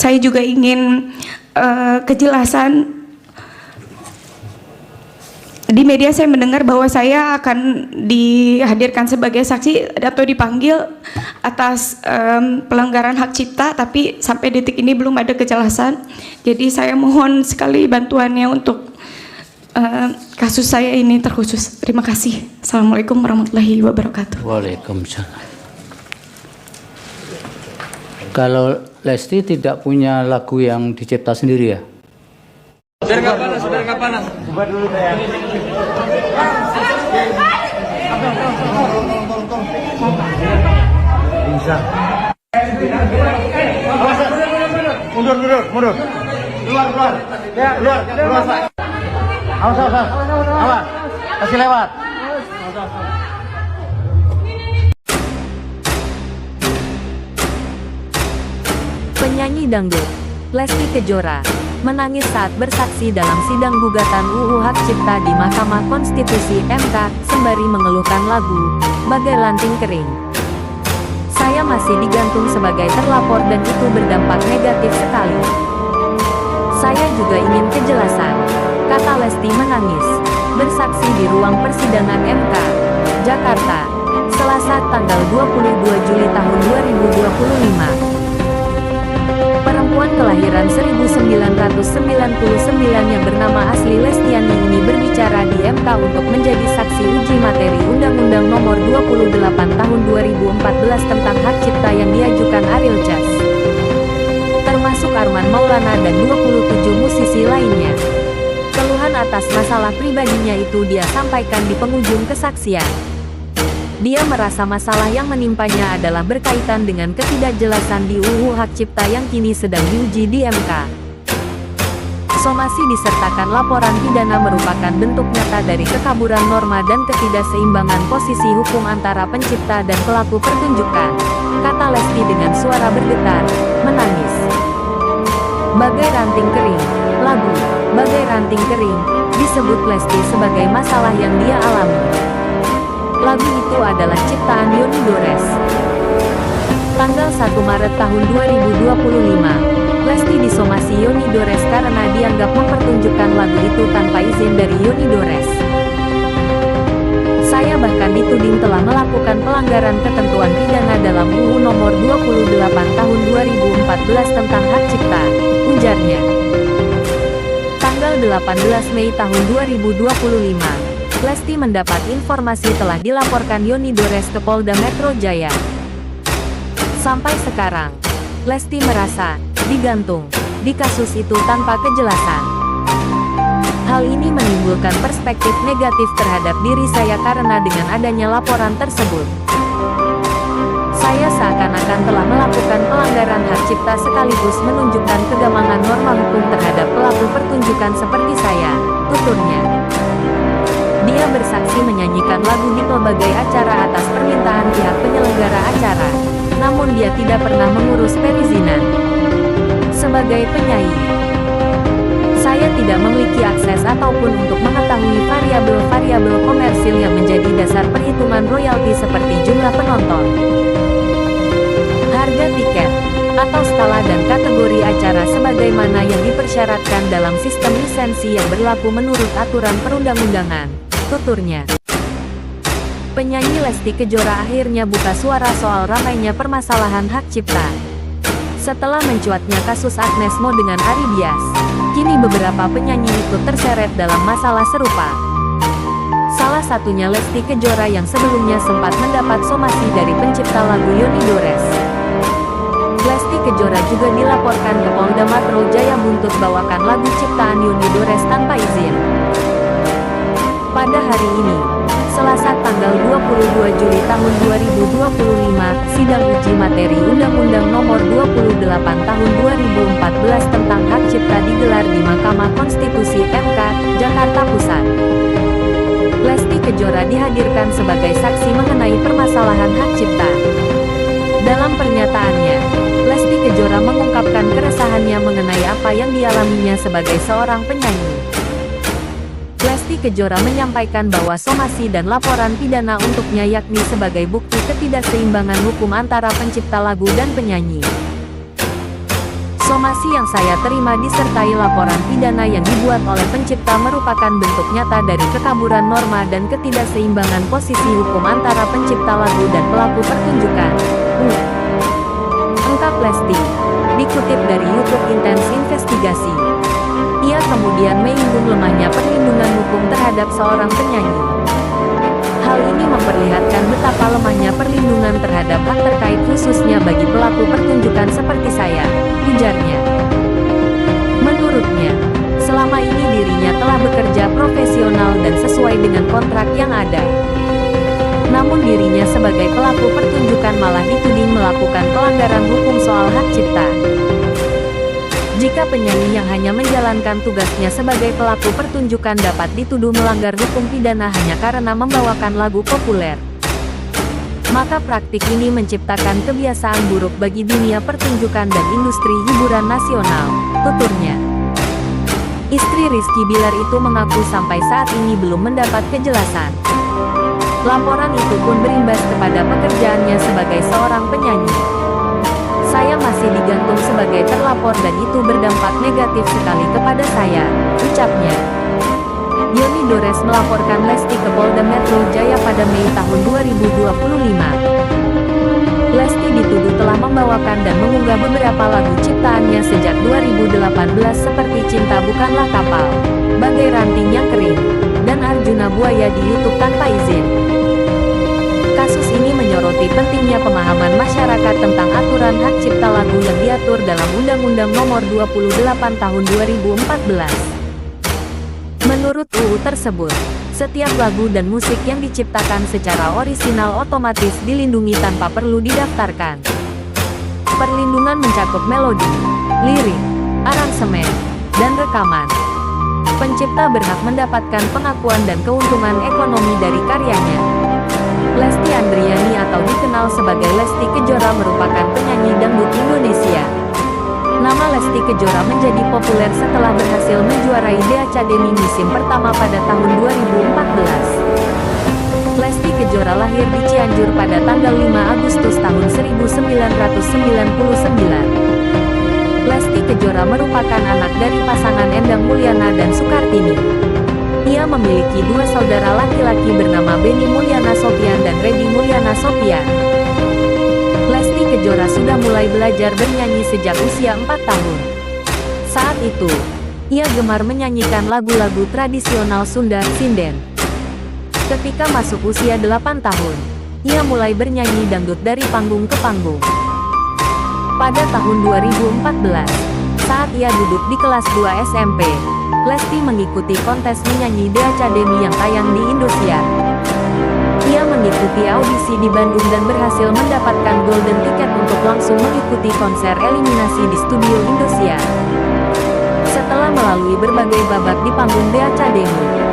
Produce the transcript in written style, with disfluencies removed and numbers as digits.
saya juga ingin kejelasan. Di media saya mendengar bahwa saya akan dihadirkan sebagai saksi atau dipanggil atas pelanggaran hak cipta, tapi sampai detik ini belum ada kejelasan. Jadi saya mohon sekali bantuannya untuk kasus saya ini terkhusus. Terima kasih. Assalamualaikum warahmatullahi wabarakatuh. Waalaikumsalam. Kalau Lesti tidak punya lagu yang dicipta sendiri ya? Biar nggak panas, biar nggak panas. Coba dulu saya. Bisa. Mundur. Keluar. Ya, keluar, Pak. Awas. Kasih lewat. Penyanyi dangdut Lesti Kejora menangis saat bersaksi dalam sidang gugatan UU Hak Cipta di Mahkamah Konstitusi MK sembari mengeluhkan lagu Bagai Ranting Kering. Saya masih digantung sebagai terlapor dan itu berdampak negatif sekali. Saya juga ingin kejelasan, kata Lesti menangis, bersaksi di ruang persidangan MK, Jakarta, Selasa tanggal 22 Juli tahun 2025. Perempuan kelahiran 1999 yang bernama asli Lestiani ini berbicara di MK untuk menjadi saksi uji materi Undang-Undang Nomor 28 Tahun 2014 tentang hak cipta yang diajukan Ariel Jas, termasuk Arman Maulana dan 27 musisi lainnya. Keluhan atas masalah pribadinya itu dia sampaikan di penghujung kesaksian. Dia merasa masalah yang menimpanya adalah berkaitan dengan ketidakjelasan di UU Hak Cipta yang kini sedang diuji di MK. Somasi disertakan laporan pidana merupakan bentuk nyata dari kekaburan norma dan ketidakseimbangan posisi hukum antara pencipta dan pelaku pertunjukan, kata Lesti dengan suara bergetar, menangis. Bagai Ranting Kering, lagu Bagai Ranting Kering disebut Lesti sebagai masalah yang dia alami. Lagu itu adalah ciptaan Yoni Dores. Tanggal 1 Maret tahun 2025, Lesti disomasi Yoni Dores karena dianggap mempertunjukkan lagu itu tanpa izin dari Yoni Dores. Saya bahkan dituding telah melakukan pelanggaran ketentuan pidana dalam UU Nomor 28 Tahun 2014 tentang hak cipta, ujarnya. Tanggal 18 Mei tahun 2025. Lesti mendapat informasi telah dilaporkan Yoni Dores ke Polda Metro Jaya. Sampai sekarang, Lesti merasa digantung di kasus itu tanpa kejelasan. Hal ini menimbulkan perspektif negatif terhadap diri saya karena dengan adanya laporan tersebut, saya seakan-akan telah melakukan pelanggaran hak cipta sekaligus menunjukkan kegamangan norma hukum terhadap pelaku pertunjukan seperti saya, tuturnya. Dia bersaksi menyanyikan lagu di pelbagai acara atas permintaan pihak penyelenggara acara, namun dia tidak pernah mengurus perizinan. Sebagai penyanyi, saya tidak memiliki akses ataupun untuk mengetahui variabel-variabel komersil yang menjadi dasar perhitungan royalti seperti jumlah penonton, harga tiket, atau skala dan kategori acara sebagaimana yang dipersyaratkan dalam sistem lisensi yang berlaku menurut aturan perundang-undangan, tuturnya. Penyanyi Lesti Kejora akhirnya buka suara soal ramainya permasalahan hak cipta. Setelah mencuatnya kasus Agnes Mo dengan Ari Bias, kini beberapa penyanyi ikut terseret dalam masalah serupa. Salah satunya Lesti Kejora yang sebelumnya sempat mendapat somasi dari pencipta lagu Yoni Dores. Lesti Kejora juga dilaporkan ke Polda Metro Jaya buntut bawakan lagu ciptaan Yoni Dores tanpa izin. Pada hari ini, Selasa tanggal 22 Juli tahun 2025, sidang uji materi Undang-Undang Nomor 28 Tahun 2014 tentang hak cipta digelar di Mahkamah Konstitusi MK, Jakarta Pusat. Lesti Kejora dihadirkan sebagai saksi mengenai permasalahan hak cipta. Dalam pernyataannya, Lesti Kejora mengungkapkan keresahannya mengenai apa yang dialaminya sebagai seorang penyanyi. Lesti Kejora menyampaikan bahwa somasi dan laporan pidana untuknya yakni sebagai bukti ketidakseimbangan hukum antara pencipta lagu dan penyanyi. Somasi yang saya terima disertai laporan pidana yang dibuat oleh pencipta merupakan bentuk nyata dari kekaburan norma dan ketidakseimbangan posisi hukum antara pencipta lagu dan pelaku pertunjukan. Ungkap Lesti. Dikutip dari YouTube Intens Investigasi. Ia kemudian menyinggung lemahnya perlindungan hukum terhadap seorang penyanyi. Hal ini memperlihatkan betapa lemahnya perlindungan terhadap hak terkait khususnya bagi pelaku pertunjukan seperti saya, ujarnya. Menurutnya, selama ini dirinya telah bekerja profesional dan sesuai dengan kontrak yang ada. Namun dirinya sebagai pelaku pertunjukan malah dituding melakukan pelanggaran hukum soal hak cipta. Jika penyanyi yang hanya menjalankan tugasnya sebagai pelaku pertunjukan dapat dituduh melanggar hukum pidana hanya karena membawakan lagu populer, maka praktik ini menciptakan kebiasaan buruk bagi dunia pertunjukan dan industri hiburan nasional, tuturnya. Istri Rizky Bilar itu mengaku sampai saat ini belum mendapat kejelasan. Laporan itu pun berimbas kepada pekerjaannya sebagai seorang penyanyi. Saya masih digantung sebagai terlapor dan itu berdampak negatif sekali kepada saya, ucapnya. Yoni Dores melaporkan Lesti ke Polda Metro Jaya pada Mei tahun 2025. Lesti dituduh telah membawakan dan mengunggah beberapa lagu ciptaannya sejak 2018 seperti Cinta Bukanlah Kapal, Bagai Ranting Yang Kering, dan Arjuna Buaya di YouTube tanpa izin. Kasus ini menyoroti pentingnya pemahaman masyarakat tentang aturan hak cipta lagu yang diatur dalam Undang-Undang Nomor 28 Tahun 2014. Menurut UU tersebut, setiap lagu dan musik yang diciptakan secara orisinal otomatis dilindungi tanpa perlu didaftarkan. Perlindungan mencakup melodi, lirik, aransemen, dan rekaman. Pencipta berhak mendapatkan pengakuan dan keuntungan ekonomi dari karyanya. Lesti Andriani atau dikenal sebagai Lesti Kejora merupakan penyanyi dangdut Indonesia. Nama Lesti Kejora menjadi populer setelah berhasil menjuarai The Academy musim pertama pada tahun 2014. Lesti Kejora lahir di Cianjur pada tanggal 5 Agustus tahun 1999. Lesti Kejora merupakan anak dari pasangan Endang Mulyana dan Sukartini. Ia memiliki dua saudara laki-laki bernama Benny Mulyana Sopyan dan Reddy Mulyana Sopyan. Lesti Kejora sudah mulai belajar bernyanyi sejak usia 4 tahun. Saat itu, ia gemar menyanyikan lagu-lagu tradisional Sunda, sinden. Ketika masuk usia 8 tahun, ia mulai bernyanyi dangdut dari panggung ke panggung. Pada tahun 2014, saat ia duduk di kelas 2 SMP, Lesti mengikuti kontes menyanyi The Academy yang tayang di Indosiar. Ia mengikuti audisi di Bandung dan berhasil mendapatkan golden ticket untuk langsung mengikuti konser eliminasi di studio Indosiar. Setelah melalui berbagai babak di panggung The Academy,